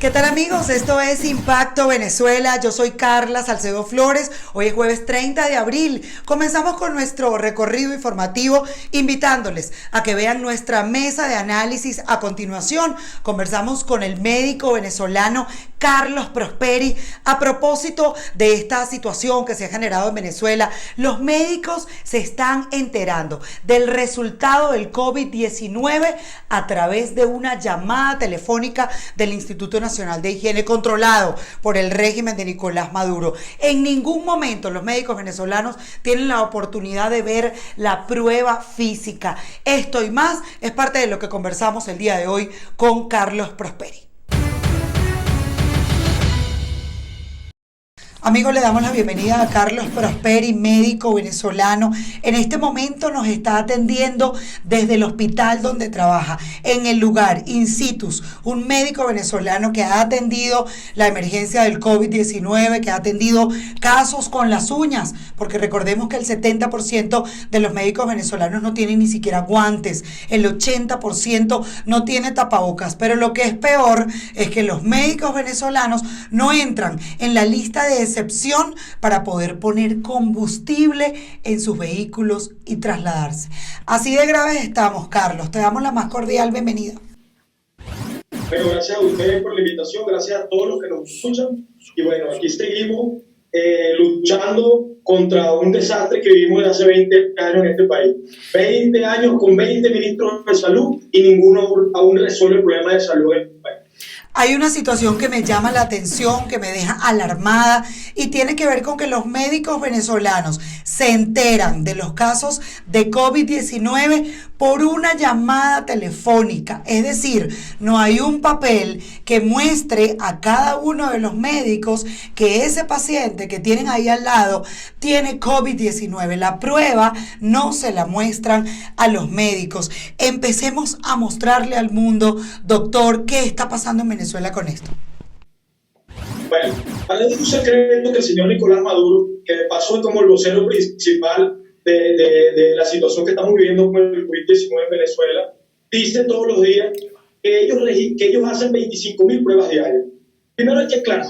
¿Qué tal, amigos? Esto es Impacto Venezuela. Yo soy Carla Salcedo Flores. Hoy es jueves 30 de abril. Comenzamos con nuestro recorrido informativo, invitándoles a que vean nuestra mesa de análisis. A continuación, conversamos con el médico venezolano Carlos Prosperi a propósito de esta situación que se ha generado en Venezuela. Los médicos se están enterando del resultado del COVID-19 a través de una llamada telefónica del Instituto Nacional de Higiene controlado por el régimen de Nicolás Maduro. En ningún momento los médicos venezolanos tienen la oportunidad de ver la prueba física. Esto y más es parte de lo que conversamos el día de hoy con Carlos Prosperi. Amigos, le damos la bienvenida a Carlos Prosperi, médico venezolano. En este momento nos está atendiendo desde el hospital donde trabaja, en el lugar, in situ, un médico venezolano que ha atendido la emergencia del COVID-19, que ha atendido casos con las uñas, porque recordemos que el 70% de los médicos venezolanos no tienen ni siquiera guantes, el 80% no tiene tapabocas, pero lo que es peor es que los médicos venezolanos no entran en la lista de excepción para poder poner combustible en sus vehículos y trasladarse. Así de graves estamos, Carlos. Te damos la más cordial bienvenida. Bueno, gracias a ustedes por la invitación, gracias a todos los que nos escuchan. Y bueno, aquí seguimos luchando contra un desastre que vivimos desde hace 20 años en este país. 20 años con 20 ministros de salud y ninguno aún resuelve el problema de salud en el país. Hay una situación que me llama la atención, que me deja alarmada y tiene que ver con que los médicos venezolanos se enteran de los casos de COVID-19 por una llamada telefónica. Es decir, no hay un papel que muestre a cada uno de los médicos que ese paciente que tienen ahí al lado tiene COVID-19. La prueba no se la muestran a los médicos. Empecemos a mostrarle al mundo, doctor, qué está pasando en Venezuela con esto. Bueno, para es un secreto que el señor Nicolás Maduro, que de paso es como el vocero principal de la situación que estamos viviendo con el COVID-19 en Venezuela, dice todos los días que ellos hacen 25.000 pruebas diarias. Primero hay que aclarar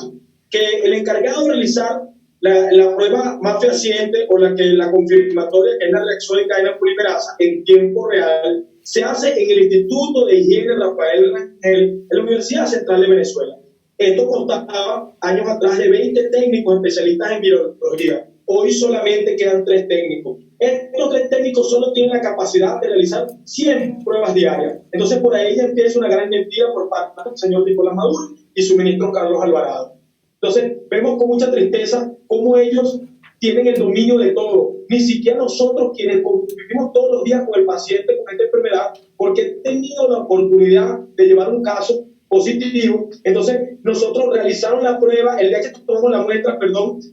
que el encargado de realizar la prueba más fehaciente o la confirmatoria, que es la reacción en cadena polimerasa en tiempo real, se hace en el Instituto de Higiene Rafael Rangel, en la Universidad Central de Venezuela. Esto constaba años atrás de 20 técnicos especialistas en virología. Hoy solamente quedan 3 técnicos. Estos 3 técnicos solo tienen la capacidad de realizar 100 pruebas diarias. Entonces, por ahí ya empieza una gran mentira por parte del señor Nicolás Maduro y su ministro Carlos Alvarado. Entonces, vemos con mucha tristeza cómo ellos tienen el dominio de todo. Ni siquiera nosotros, quienes convivimos todos los días con el paciente con esta enfermedad, porque he tenido la oportunidad de llevar un caso positivo. Entonces, nosotros realizamos la prueba, el día que tomamos la muestra,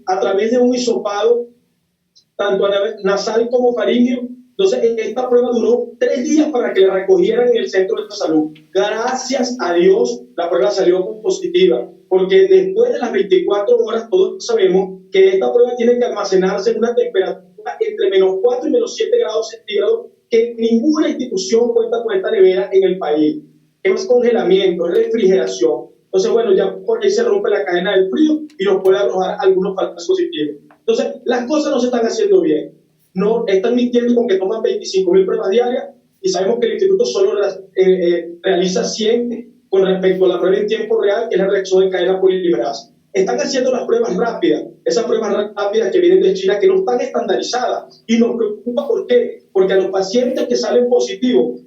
a través de un hisopado, tanto nasal como faríngeo. Entonces, esta prueba duró 3 días para que la recogieran en el centro de salud. Gracias a Dios, la prueba salió positiva, porque después de las 24 horas, todos sabemos que esta prueba tiene que almacenarse en una temperatura entre -4 y -7 grados centígrados, que ninguna institución cuenta con esta nevera en el país. Es congelamiento, es refrigeración. Entonces, bueno, ya por ahí se rompe la cadena del frío y nos puede arrojar algunos falsos positivos. Entonces, las cosas no se están haciendo bien. No están mintiendo con que toman 25.000 pruebas diarias y sabemos que el instituto solo realiza 100 con respecto a la prueba en tiempo real, que es la reacción en cadena polimerasa. Están haciendo las pruebas rápidas, esas pruebas rápidas que vienen de China, que no están estandarizadas. Y nos preocupa, ¿por qué? Porque a los pacientes que salen positivos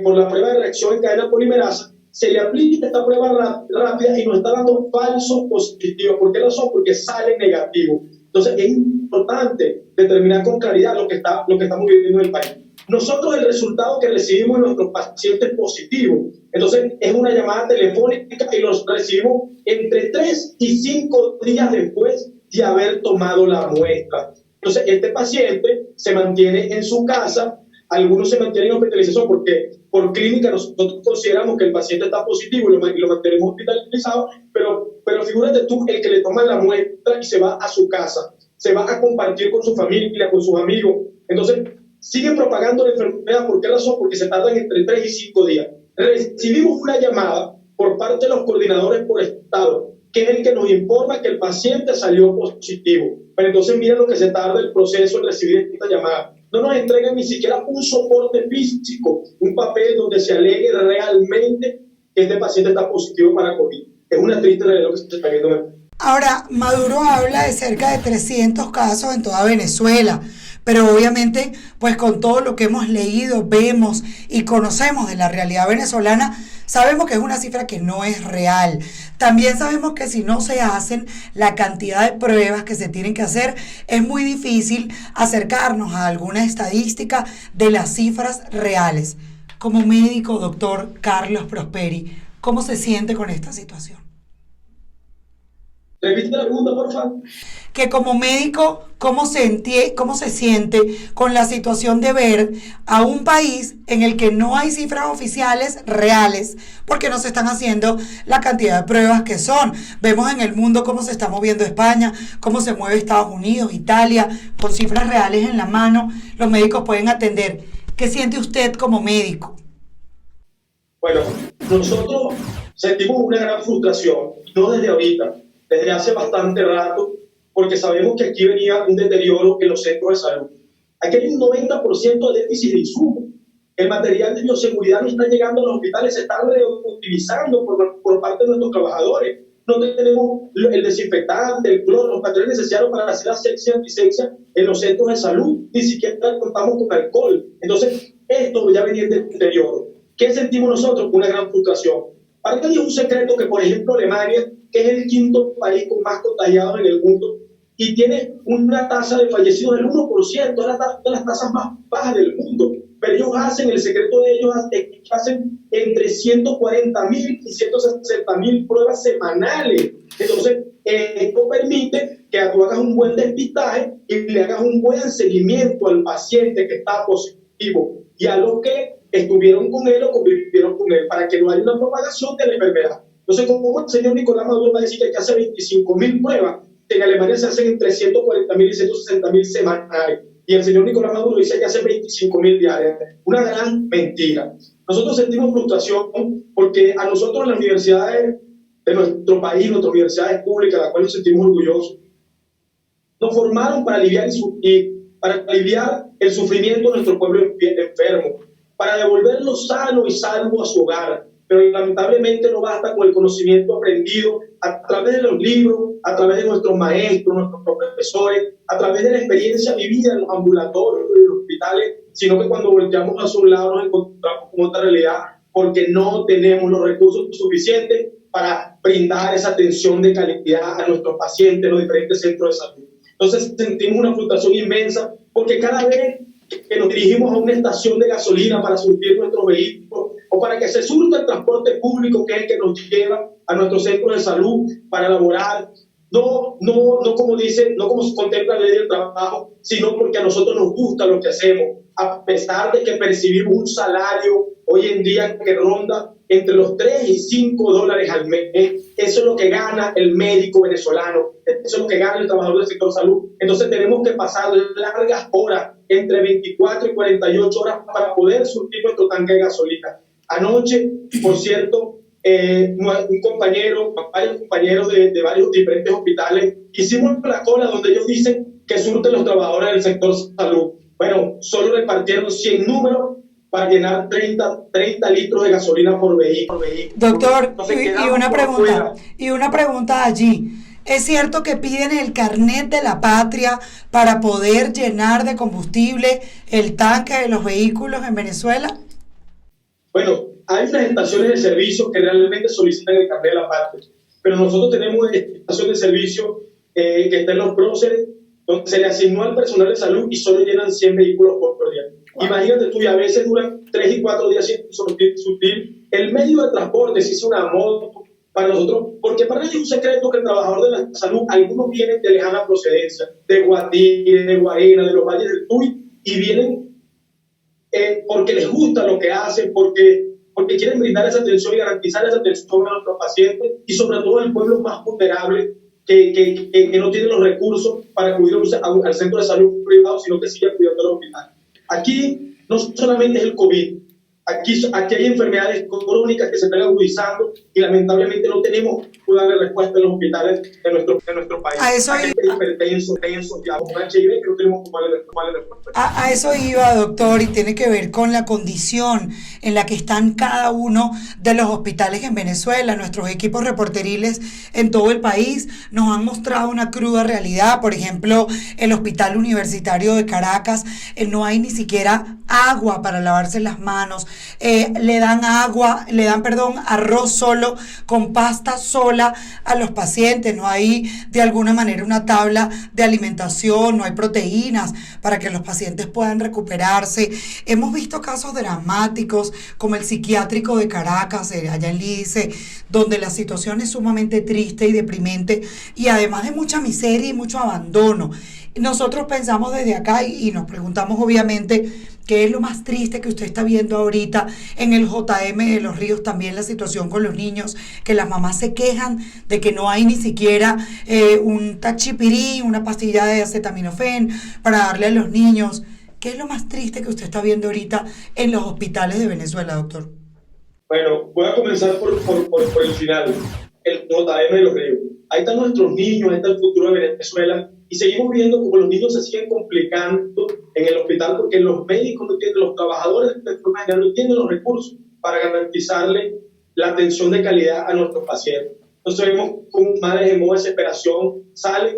por la prueba de reacción en cadena polimerasa, se le aplica esta prueba rápida y nos está dando falsos positivos. ¿Por qué razón? Porque salen negativos. Entonces es importante determinar con claridad lo que estamos viviendo en el país. Nosotros el resultado que recibimos de nuestros pacientes positivos, entonces es una llamada telefónica y los recibimos entre 3 y 5 días después de haber tomado la muestra. Entonces este paciente se mantiene en su casa, algunos se mantienen en hospitalización porque por clínica nosotros consideramos que el paciente está positivo y lo mantenemos hospitalizado, pero figúrate tú, el que le toma la muestra y se va a su casa, se va a compartir con su familia, con sus amigos. Entonces siguen propagando la enfermedad. ¿Por qué razón? Porque se tardan entre 3 y 5 días. Recibimos una llamada por parte de los coordinadores por estado, que es el que nos informa que el paciente salió positivo. Pero entonces miren lo que se tarda el proceso en recibir esta llamada. No nos entregan ni siquiera un soporte físico, un papel donde se alegue realmente que este paciente está positivo para COVID. Es una triste realidad que se está viendo. Ahora, Maduro habla de cerca de 300 casos en toda Venezuela, pero obviamente, pues con todo lo que hemos leído, vemos y conocemos de la realidad venezolana, sabemos que es una cifra que no es real. También sabemos que si no se hacen la cantidad de pruebas que se tienen que hacer, es muy difícil acercarnos a alguna estadística de las cifras reales. Como médico, doctor Carlos Prosperi, ¿cómo se siente con esta situación? Repite la pregunta, por favor. Que como médico, ¿cómo se siente con la situación de ver a un país en el que no hay cifras oficiales reales porque no se están haciendo la cantidad de pruebas que son? Vemos en el mundo cómo se está moviendo España, cómo se mueve Estados Unidos, Italia, con cifras reales en la mano, los médicos pueden atender. ¿Qué siente usted como médico? Bueno, nosotros sentimos una gran frustración, no desde ahorita, desde hace bastante rato, porque sabemos que aquí venía un deterioro en los centros de salud. Aquí hay un 90% de déficit de insumos. El material de bioseguridad no está llegando a los hospitales, se está reutilizando por parte de nuestros trabajadores. No tenemos el desinfectante, el cloro, los materiales necesarios para hacer asepsia y antisepsia en los centros de salud. Ni siquiera contamos con alcohol. Entonces, esto ya venía de deterioro. ¿Qué sentimos nosotros? Una gran frustración. Para nadie es un secreto que, por ejemplo, Alemania, que es el quinto país con más contagiados en el mundo, y tiene una tasa de fallecidos del 1%, de las tasas más bajas del mundo. Pero ellos hacen, el secreto de ellos hacen entre 140.000 y 160.000 pruebas semanales. Entonces, esto permite que tú hagas un buen despistaje y le hagas un buen seguimiento al paciente que está positivo y a los que estuvieron con él o convivieron con él, para que no haya una propagación de la enfermedad. Entonces, como el señor Nicolás Maduro va a decir que hay que hacer 25.000 pruebas, en Alemania se hacen entre 140.000 y 160.000 semanales, y el señor Nicolás Maduro dice que hace 25.000 diarias. Una gran mentira. Nosotros sentimos frustración porque a nosotros en las universidades de nuestro país, nuestras universidades públicas, de las cuales nos sentimos orgullosos, nos formaron para aliviar el sufrimiento de nuestro pueblo enfermo, para devolverlo sano y salvo a su hogar. Pero lamentablemente no basta con el conocimiento aprendido a través de los libros, a través de nuestros maestros, nuestros profesores, a través de la experiencia vivida en los ambulatorios, en los hospitales, sino que cuando volteamos a un lado nos encontramos con otra realidad, porque no tenemos los recursos suficientes para brindar esa atención de calidad a nuestros pacientes en los diferentes centros de salud. Entonces sentimos una frustración inmensa, porque cada vez que nos dirigimos a una estación de gasolina para surtir nuestros vehículos o para que se surta el transporte público, que es el que nos lleva a nuestros centros de salud para laborar, no como se contempla la ley del trabajo, sino porque a nosotros nos gusta lo que hacemos, a pesar de que percibimos un salario hoy en día que ronda entre los 3 y 5 dólares al mes. Eso es lo que gana el médico venezolano, eso es lo que gana el trabajador del sector salud. Entonces tenemos que pasar largas horas, entre 24 y 48 horas, para poder surtir nuestro tanque de gasolina. Anoche, por cierto, varios compañeros de varios diferentes hospitales hicimos la cola donde ellos dicen que surten los trabajadores del sector salud. Bueno, solo repartieron 100 números para llenar 30 litros de gasolina por vehículo. Doctor, y una pregunta allí. ¿Es cierto que piden el carnet de la patria para poder llenar de combustible el tanque de los vehículos en Venezuela? Bueno, hay unas estaciones de servicio que realmente solicitan el carnet de la patria, pero nosotros tenemos una estación de servicio que está en los próceres, donde se le asignó al personal de salud y solo llenan 100 vehículos por día. Wow. Imagínate tú, y a veces duran 3 y 4 días sin surtir. El medio de transporte, si es una moto, para nosotros, porque para ellos es un secreto que el trabajador de la salud, algunos vienen de lejana procedencia, de Guatire, de Guarena, de los valles del Tuy, y vienen porque les gusta lo que hacen, porque quieren brindar esa atención y garantizar esa atención a nuestros pacientes, y sobre todo al pueblo más vulnerable, que no tiene los recursos para acudir al centro de salud privado, sino que sigue cuidando al hospital. Aquí no solamente es el COVID, Aquí hay enfermedades crónicas que se están agudizando y lamentablemente no tenemos que darle respuesta en los hospitales de nuestro país. A eso hay hipertensos, ya con HIV, que no tenemos que darle respuesta. A eso iba, doctor, y tiene que ver con la condición en la que están cada uno de los hospitales en Venezuela. Nuestros equipos reporteriles en todo el país nos han mostrado una cruda realidad. Por ejemplo, el Hospital Universitario de Caracas, no hay ni siquiera agua para lavarse las manos. Le dan arroz solo con pasta sola a los pacientes. No hay de alguna manera una tabla de alimentación, no hay proteínas para que los pacientes puedan recuperarse. Hemos visto casos dramáticos como el psiquiátrico de Caracas, allá en Lice, donde la situación es sumamente triste y deprimente, y además de mucha miseria y mucho abandono. Nosotros pensamos desde acá y nos preguntamos obviamente qué es lo más triste que usted está viendo ahorita en el JM de Los Ríos, también la situación con los niños, que las mamás se quejan de que no hay ni siquiera un tachipirí, una pastilla de acetaminofén para darle a los niños. ¿Qué es lo más triste que usted está viendo ahorita en los hospitales de Venezuela, doctor? Bueno, voy a comenzar por el final, el JM de Los Ríos. Ahí están nuestros niños, ahí está el futuro de Venezuela, y seguimos viendo cómo los niños se siguen complicando en el hospital porque los médicos no tienen, los trabajadores de forma general no tienen los recursos para garantizarle la atención de calidad a nuestros pacientes. Entonces vemos cómo madres en modo de desesperación salen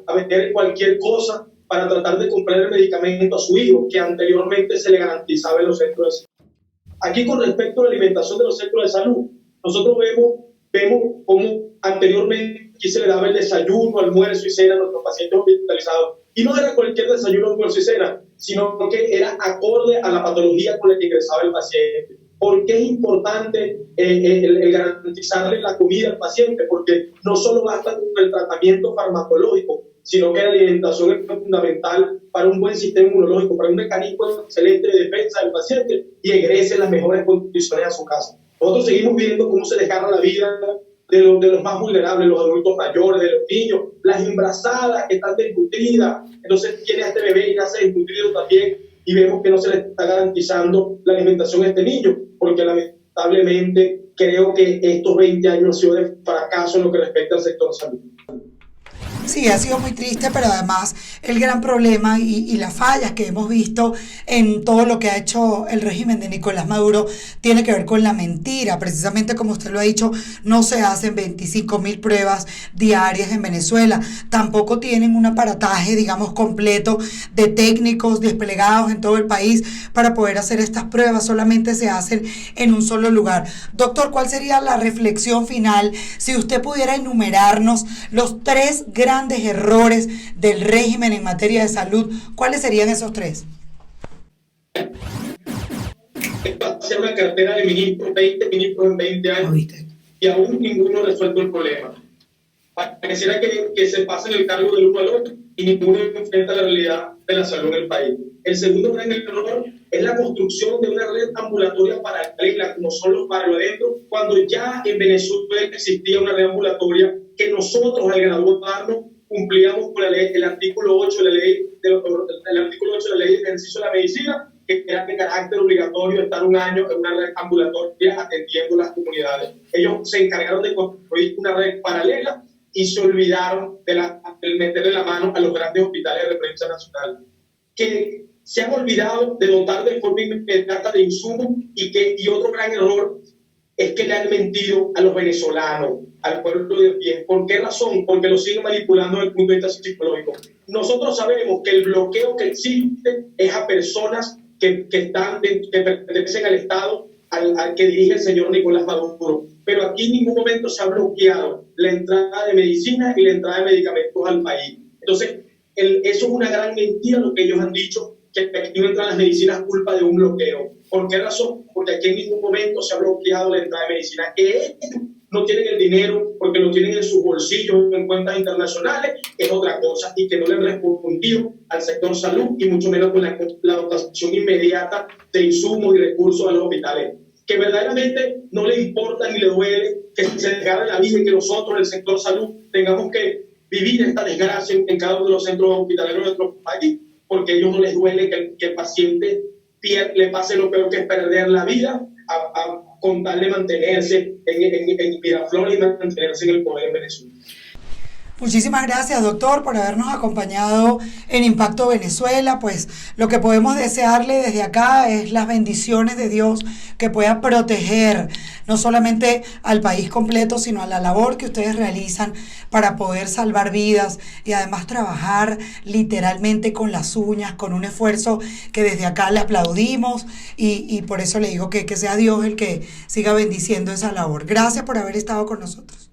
a vender cualquier cosa para tratar de comprar el medicamento a su hijo que anteriormente se le garantizaba en los centros de salud. Aquí, con respecto a la alimentación de los centros de salud, nosotros vemos cómo anteriormente aquí se le daba el desayuno, almuerzo y cena a nuestros pacientes hospitalizados. Y no era cualquier desayuno, almuerzo y cena, sino que era acorde a la patología con la que ingresaba el paciente. ¿Por qué es importante el garantizarle la comida al paciente? Porque no solo basta con el tratamiento farmacológico, sino que la alimentación es fundamental para un buen sistema inmunológico, para un mecanismo excelente de defensa del paciente y egrese en las mejores condiciones a su casa. Nosotros seguimos viendo cómo se desgarra la vida de los más vulnerables, los adultos mayores, de los niños, las embarazadas que están desnutridas. Entonces tiene a este bebé y nace desnutrido también, y vemos que no se le está garantizando la alimentación a este niño, porque lamentablemente creo que estos 20 años han sido de fracaso en lo que respecta al sector salud. Sí, ha sido muy triste, pero además el gran problema y las fallas que hemos visto en todo lo que ha hecho el régimen de Nicolás Maduro tiene que ver con la mentira. Precisamente como usted lo ha dicho, no se hacen 25.000 pruebas diarias en Venezuela. Tampoco tienen un aparataje, digamos, completo de técnicos desplegados en todo el país para poder hacer estas pruebas. Solamente se hacen en un solo lugar. Doctor, ¿cuál sería la reflexión final si usted pudiera enumerarnos los 3 grandes errores del régimen en materia de salud? ¿Cuáles serían esos 3? Hacer una cartera de ministros, 20 ministros en 20 años, y aún ninguno resuelve el problema. Pareciera que se pasen el cargo del uno al otro y ninguno enfrenta la realidad de la salud en el país. El segundo gran error es la construcción de una red ambulatoria paralela, como son los barrios adentro, cuando ya en Venezuela existía una red ambulatoria que nosotros, al graduarnos, cumplíamos con la ley, el artículo 8 de la ley de ejercicio de la medicina, que era de carácter obligatorio estar un año en una red ambulatoria atendiendo las comunidades. Ellos se encargaron de construir una red paralela y se olvidaron de meterle la mano a los grandes hospitales de referencia nacional, que se han olvidado de dotar de forma inmediata de insumos, y otro gran error es que le han mentido a los venezolanos, al pueblo de pie. ¿Por qué razón? Porque lo siguen manipulando desde el punto de vista psicológico. Nosotros sabemos que el bloqueo que existe es a personas que pertenecen al Estado al que dirige el señor Nicolás Maduro. Pero aquí en ningún momento se ha bloqueado la entrada de medicina y la entrada de medicamentos al país. Entonces, eso es una gran mentira lo que ellos han dicho, que aquí no entran las medicinas culpa de un bloqueo. ¿Por qué razón? Porque aquí en ningún momento se ha bloqueado la entrada de medicina. Que ellos no tienen el dinero porque lo tienen en sus bolsillos, en cuentas internacionales, es otra cosa, y que no le han respondido al sector salud, y mucho menos con la dotación inmediata de insumos y recursos a los hospitales. Que verdaderamente no le importa ni le duele que se desgarre la vida y que nosotros, el sector salud, tengamos que vivir esta desgracia en cada uno de los centros hospitalarios de nuestro país, porque a ellos no les duele que el paciente le pase lo peor que es perder la vida, con tal de mantenerse en Miraflores y mantenerse en el poder en Venezuela. Muchísimas gracias, doctor, por habernos acompañado en Impacto Venezuela. Pues lo que podemos desearle desde acá es las bendiciones de Dios, que pueda proteger no solamente al país completo, sino a la labor que ustedes realizan para poder salvar vidas y además trabajar literalmente con las uñas, con un esfuerzo que desde acá le aplaudimos y por eso le digo que sea Dios el que siga bendiciendo esa labor. Gracias por haber estado con nosotros.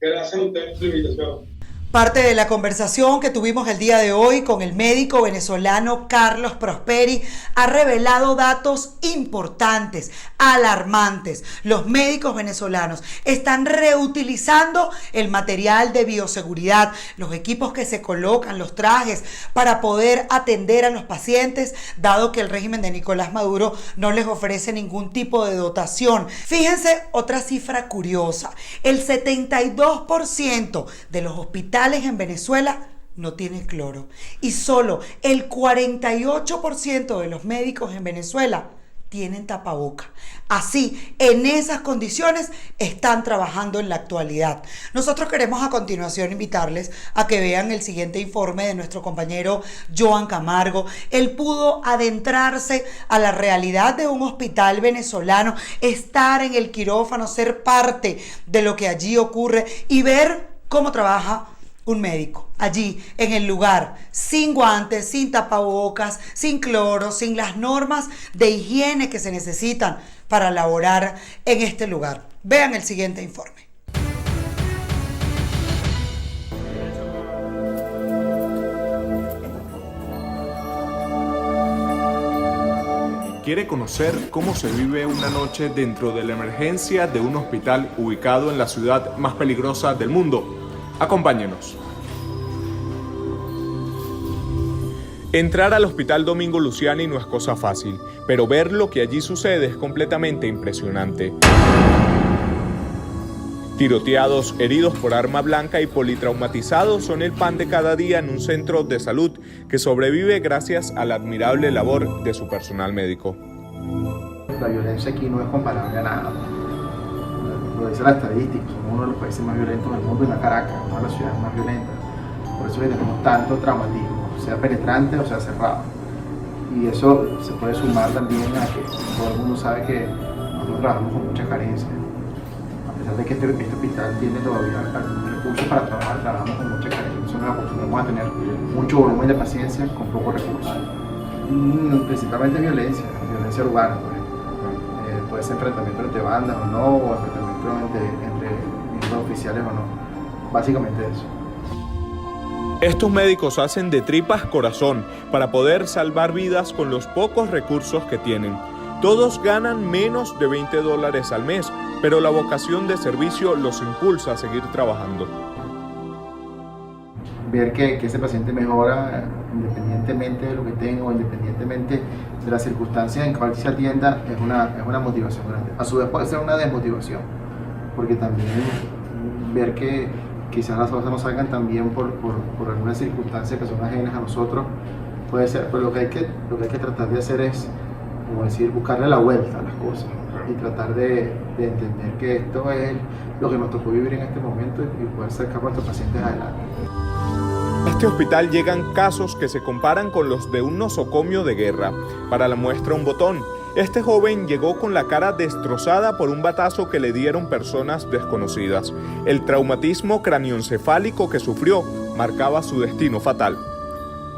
Gracias a ustedes por la invitación. Parte de la conversación que tuvimos el día de hoy con el médico venezolano Carlos Prosperi ha revelado datos importantes, alarmantes. Los médicos venezolanos están reutilizando el material de bioseguridad, los equipos que se colocan, los trajes, para poder atender a los pacientes, dado que el régimen de Nicolás Maduro no les ofrece ningún tipo de dotación. Fíjense otra cifra curiosa: el 72% de los hospitales en Venezuela no tiene cloro y solo el 48% de los médicos en Venezuela tienen tapaboca. Así, en esas condiciones están trabajando en la actualidad. Nosotros queremos a continuación invitarles a que vean el siguiente informe de nuestro compañero Joan Camargo. Él pudo adentrarse a la realidad de un hospital venezolano, estar en el quirófano, ser parte de lo que allí ocurre y ver cómo trabaja un médico allí en el lugar, sin guantes, sin tapabocas, sin cloro, sin las normas de higiene que se necesitan para laborar en este lugar. Vean el siguiente informe. ¿Quiere conocer cómo se vive una noche dentro de la emergencia de un hospital ubicado en la ciudad más peligrosa del mundo? Acompáñenos. Entrar al Hospital Domingo Luciani no es cosa fácil, pero ver lo que allí sucede es completamente impresionante. Tiroteados, heridos por arma blanca y politraumatizados son el pan de cada día en un centro de salud que sobrevive gracias a la admirable labor de su personal médico. La violencia aquí no es comparable a nada. Lo dice la estadística, somos uno de los países más violentos del mundo y la Caracas, una de las ciudades más violentas. Por eso es que tenemos tanto traumatismo, sea penetrante o sea cerrado. Y eso se puede sumar también a que todo el mundo sabe que nosotros trabajamos con mucha carencia. A pesar de que este hospital tiene todavía recursos para trabajar, trabajamos con mucha carencia. Nosotros nos acostumbramos a tener mucho volumen de paciencia con pocos recursos. Principalmente violencia urbana, por ejemplo. Puede ser enfrentamiento entre bandas o no, o enfrentamiento entre miembros oficiales o no. Básicamente eso. Estos médicos hacen de tripas corazón para poder salvar vidas con los pocos recursos que tienen. Todos ganan menos de $20 al mes, pero la vocación de servicio los impulsa a seguir trabajando. Ver que ese paciente mejora independientemente de lo que tenga o independientemente de las circunstancias en cual se atienda es una motivación grande. A su vez puede ser una desmotivación, porque también ver que quizás las cosas no salgan también por algunas circunstancias que son ajenas a nosotros puede ser, pero lo que hay que tratar de hacer es, como decir, buscarle la vuelta a las cosas y tratar de entender que esto es lo que nos tocó vivir en este momento y poder sacar a nuestros pacientes adelante. A este hospital llegan casos que se comparan con los de un nosocomio de guerra. Para la muestra un botón. Este joven llegó con la cara destrozada por un batazo que le dieron personas desconocidas. El traumatismo cranioencefálico que sufrió marcaba su destino fatal.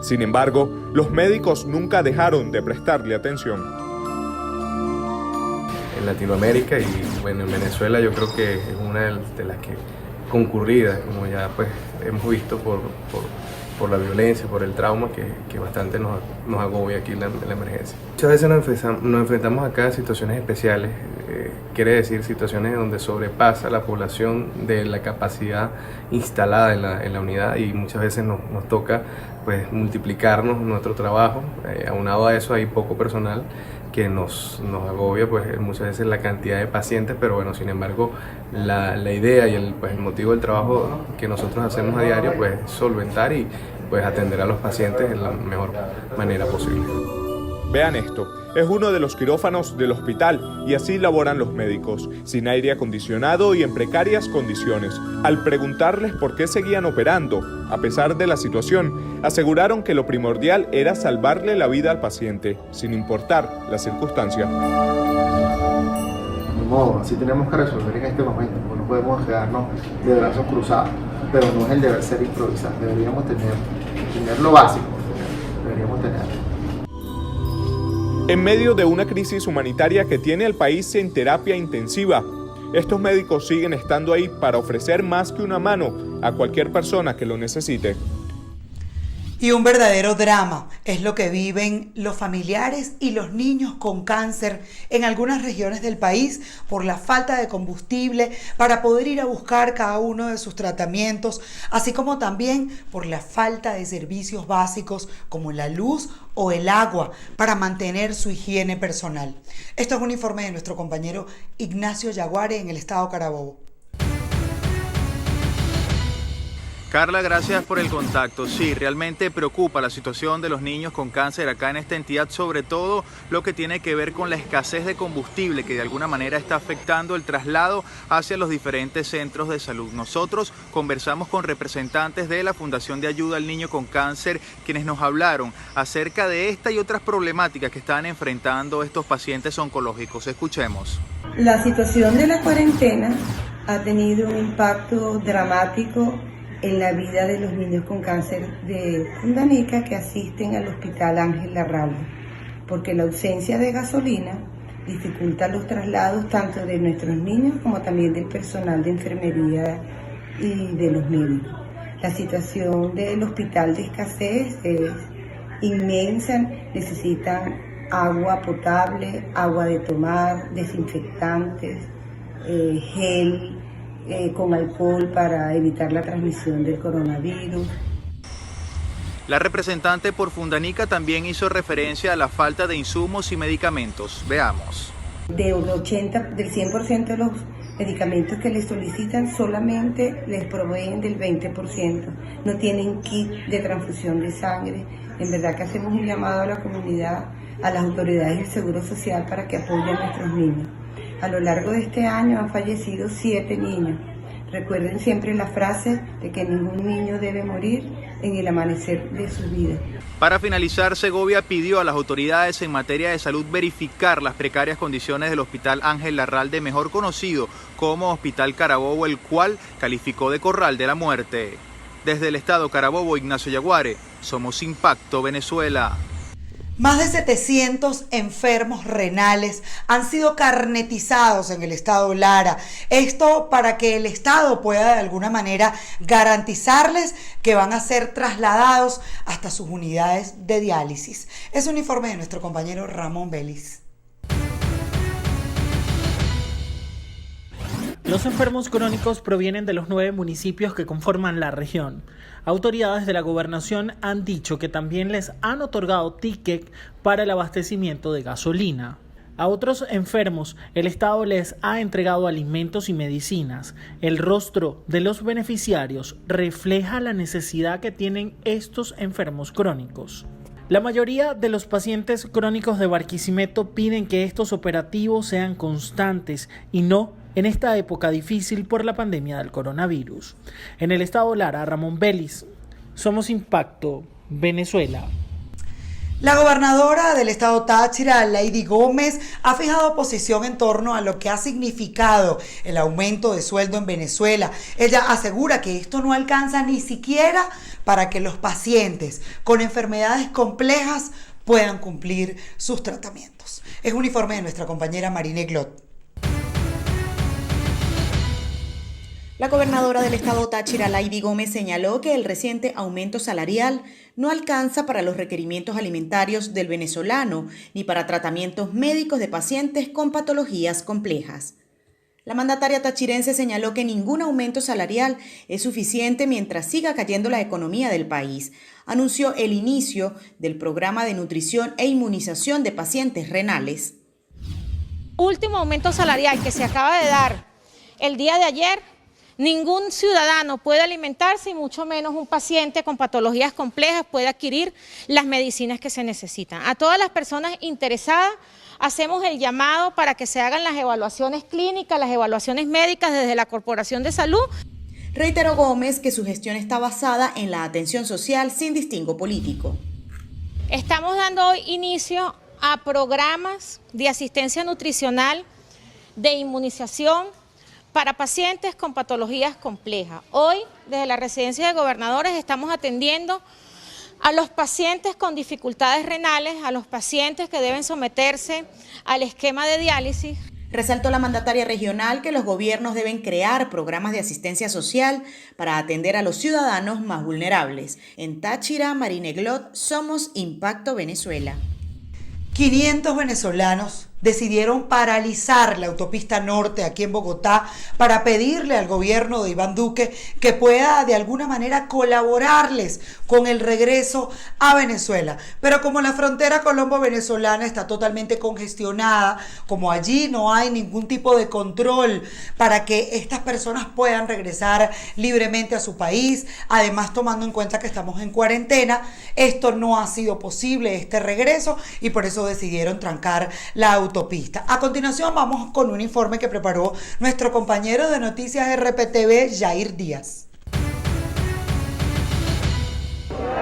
Sin embargo, los médicos nunca dejaron de prestarle atención. En Latinoamérica y bueno, en Venezuela yo creo que es una de las que concurridas, como ya pues hemos visto por la violencia, por el trauma que bastante nos agobia aquí en la emergencia. Muchas veces nos enfrentamos acá a situaciones especiales, quiere decir situaciones donde sobrepasa la población de la capacidad instalada en la unidad y muchas veces nos toca pues multiplicarnos nuestro trabajo. Aunado a eso hay poco personal que nos agobia pues muchas veces la cantidad de pacientes, pero bueno, sin embargo la idea y el motivo del trabajo que nosotros hacemos a diario pues solventar y pues atender a los pacientes de la mejor manera posible. Vean esto, es uno de los quirófanos del hospital y así laboran los médicos, sin aire acondicionado y en precarias condiciones. Al preguntarles por qué seguían operando, a pesar de la situación, aseguraron que lo primordial era salvarle la vida al paciente, sin importar la circunstancia. Ni modo, así tenemos que resolver en este momento, porque no podemos quedarnos de brazos cruzados, pero no es el deber ser improvisar, deberíamos tener lo básico, deberíamos tenerlo. En medio de una crisis humanitaria que tiene al país en terapia intensiva, estos médicos siguen estando ahí para ofrecer más que una mano a cualquier persona que lo necesite. Y un verdadero drama es lo que viven los familiares y los niños con cáncer en algunas regiones del país por la falta de combustible para poder ir a buscar cada uno de sus tratamientos, así como también por la falta de servicios básicos como la luz o el agua para mantener su higiene personal. Esto es un informe de nuestro compañero Ignacio Yaguare en el estado Carabobo. Carla, gracias por el contacto. Sí, realmente preocupa la situación de los niños con cáncer acá en esta entidad, sobre todo lo que tiene que ver con la escasez de combustible que de alguna manera está afectando el traslado hacia los diferentes centros de salud. Nosotros conversamos con representantes de la Fundación de Ayuda al Niño con Cáncer, quienes nos hablaron acerca de esta y otras problemáticas que están enfrentando estos pacientes oncológicos. Escuchemos. La situación de la cuarentena ha tenido un impacto dramático en la vida de los niños con cáncer de Fundanica que asisten al Hospital Ángel Larralde, porque la ausencia de gasolina dificulta los traslados tanto de nuestros niños como también del personal de enfermería y de los médicos. La situación del hospital de escasez es inmensa, necesitan agua potable, agua de tomar, desinfectantes, gel, con alcohol para evitar la transmisión del coronavirus. La representante por Fundanica también hizo referencia a la falta de insumos y medicamentos. Veamos. Del 100% de los medicamentos que les solicitan, solamente les proveen del 20%. No tienen kit de transfusión de sangre. En verdad que hacemos un llamado a la comunidad, a las autoridades del Seguro Social para que apoyen a nuestros niños. A lo largo de este año han fallecido 7 niños. Recuerden siempre la frase de que ningún niño debe morir en el amanecer de su vida. Para finalizar, Segovia pidió a las autoridades en materia de salud verificar las precarias condiciones del Hospital Ángel Larralde, mejor conocido como Hospital Carabobo, el cual calificó de corral de la muerte. Desde el estado Carabobo, Ignacio Yaguare, Somos Impacto Venezuela. Más de 700 enfermos renales han sido carnetizados en el estado Lara. Esto para que el Estado pueda de alguna manera garantizarles que van a ser trasladados hasta sus unidades de diálisis. Es un informe de nuestro compañero Ramón Vélez. Los enfermos crónicos provienen de los 9 municipios que conforman la región. Autoridades de la gobernación han dicho que también les han otorgado ticket para el abastecimiento de gasolina. A otros enfermos, el Estado les ha entregado alimentos y medicinas. El rostro de los beneficiarios refleja la necesidad que tienen estos enfermos crónicos. La mayoría de los pacientes crónicos de Barquisimeto piden que estos operativos sean constantes y no en esta época difícil por la pandemia del coronavirus. En el estado Lara, Ramón Vélez, Somos Impacto, Venezuela. La gobernadora del estado Táchira, Lady Gómez, ha fijado posición en torno a lo que ha significado el aumento de sueldo en Venezuela. Ella asegura que esto no alcanza ni siquiera para que los pacientes con enfermedades complejas puedan cumplir sus tratamientos. Es un informe de nuestra compañera Marine Glot. La gobernadora del estado Táchira, Lady Gómez, señaló que el reciente aumento salarial no alcanza para los requerimientos alimentarios del venezolano ni para tratamientos médicos de pacientes con patologías complejas. La mandataria tachirense señaló que ningún aumento salarial es suficiente mientras siga cayendo la economía del país. Anunció el inicio del programa de nutrición e inmunización de pacientes renales. Último aumento salarial que se acaba de dar el día de ayer Ningún ciudadano puede alimentarse y mucho menos un paciente con patologías complejas puede adquirir las medicinas que se necesitan. A todas las personas interesadas hacemos el llamado para que se hagan las evaluaciones clínicas, las evaluaciones médicas desde la Corporación de Salud. Reiteró Gómez que su gestión está basada en la atención social sin distingo político. Estamos dando hoy inicio a programas de asistencia nutricional, de inmunización para pacientes con patologías complejas. Hoy, desde la Residencia de Gobernadores, estamos atendiendo a los pacientes con dificultades renales, a los pacientes que deben someterse al esquema de diálisis. Resaltó la mandataria regional que los gobiernos deben crear programas de asistencia social para atender a los ciudadanos más vulnerables. En Táchira, Marineglot, somos Impacto Venezuela. 500 venezolanos decidieron paralizar la autopista norte aquí en Bogotá para pedirle al gobierno de Iván Duque que pueda de alguna manera colaborarles con el regreso a Venezuela. Pero como la frontera colombo-venezolana está totalmente congestionada, como allí no hay ningún tipo de control para que estas personas puedan regresar libremente a su país, además tomando en cuenta que estamos en cuarentena, esto no ha sido posible, este regreso, y por eso decidieron trancar la autopista. A continuación vamos con un informe que preparó nuestro compañero de Noticias RPTV, Jair Díaz.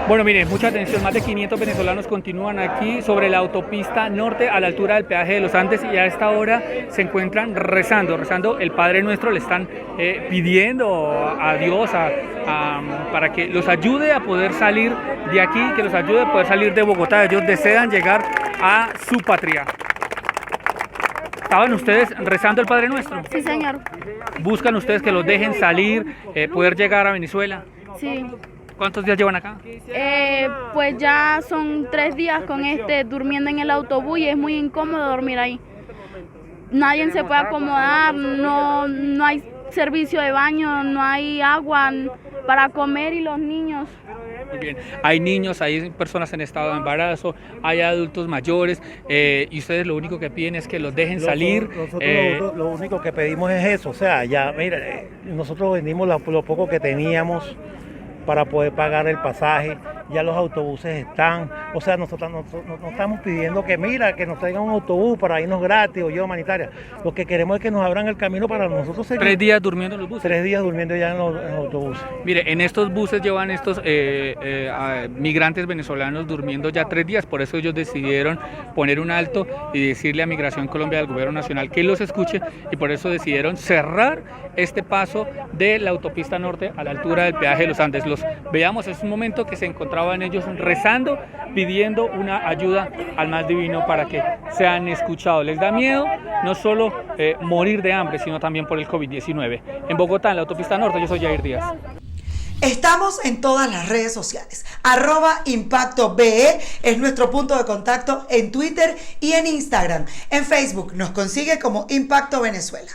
Bueno, miren, mucha atención, más de 500 venezolanos continúan aquí sobre la autopista norte a la altura del peaje de los Andes y a esta hora se encuentran rezando el Padre Nuestro, le están pidiendo a Dios para que los ayude a poder salir de aquí, que los ayude a poder salir de Bogotá. Ellos desean llegar a su patria. ¿Estaban ustedes rezando el Padre Nuestro? Sí, señor. ¿Buscan ustedes que los dejen salir, poder llegar a Venezuela? Sí. ¿Cuántos días llevan acá? Pues ya son 3 días con durmiendo en el autobús y es muy incómodo dormir ahí. Nadie se puede acomodar, no hay servicio de baño, no hay agua para comer y los niños. Muy bien. Hay niños, hay personas en estado de embarazo, hay adultos mayores y ustedes lo único que piden es que los dejen salir. Nosotros lo único que pedimos es eso, o sea, ya, mira, nosotros vendimos lo poco que teníamos para poder pagar el pasaje, ya los autobuses están, o sea, nosotros no estamos pidiendo que mira, que nos traigan un autobús para irnos gratis o ayuda humanitaria, lo que queremos es que nos abran el camino para nosotros seguir. 3 días durmiendo en los buses. 3 días durmiendo ya en los autobuses. Mire, en estos buses llevan estos migrantes venezolanos durmiendo ya 3 días, por eso ellos decidieron poner un alto y decirle a Migración Colombia del Gobierno Nacional que los escuche y por eso decidieron cerrar este paso de la autopista norte a la altura del peaje de los Andes. Veamos, es un momento que se encontraban ellos rezando, pidiendo una ayuda al más divino para que sean escuchados. Les da miedo no solo morir de hambre, sino también por el COVID-19. En Bogotá, en la autopista norte, yo soy Jair Díaz. Estamos en todas las redes sociales. @ImpactoBE es nuestro punto de contacto en Twitter y en Instagram. En Facebook nos consigue como Impacto Venezuela.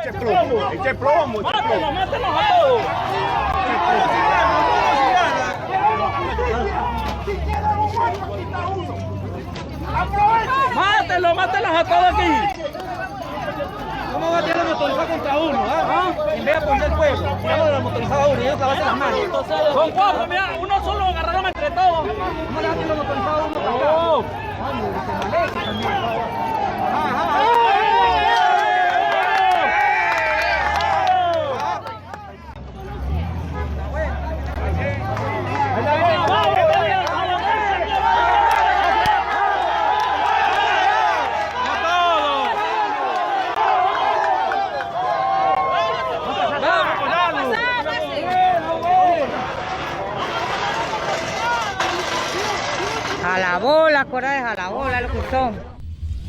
Eche plomo. Mátalos a todos. Mátalos a todos aquí. ¿Cómo va a tirar la motorizada contra uno? En vez de poner el fuego, tiramos de la motorizada a uno y ellos clavarse las manos. Son 4, mira, uno solo agarraron entre todos. ¿Cómo le va a tirar la motorizada a uno? Jalabola, cora de jalabola, lo que son.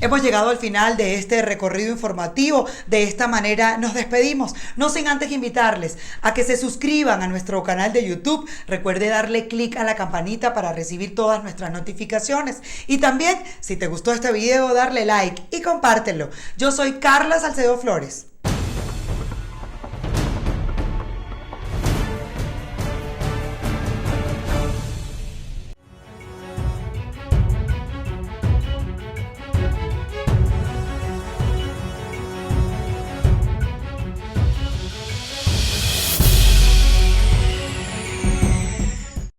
Hemos llegado al final de este recorrido informativo. De esta manera nos despedimos, no sin antes invitarles a que se suscriban a nuestro canal de YouTube. Recuerde darle clic a la campanita para recibir todas nuestras notificaciones. Y también, si te gustó este video, darle like y compártelo. Yo soy Carla Salcedo Flores.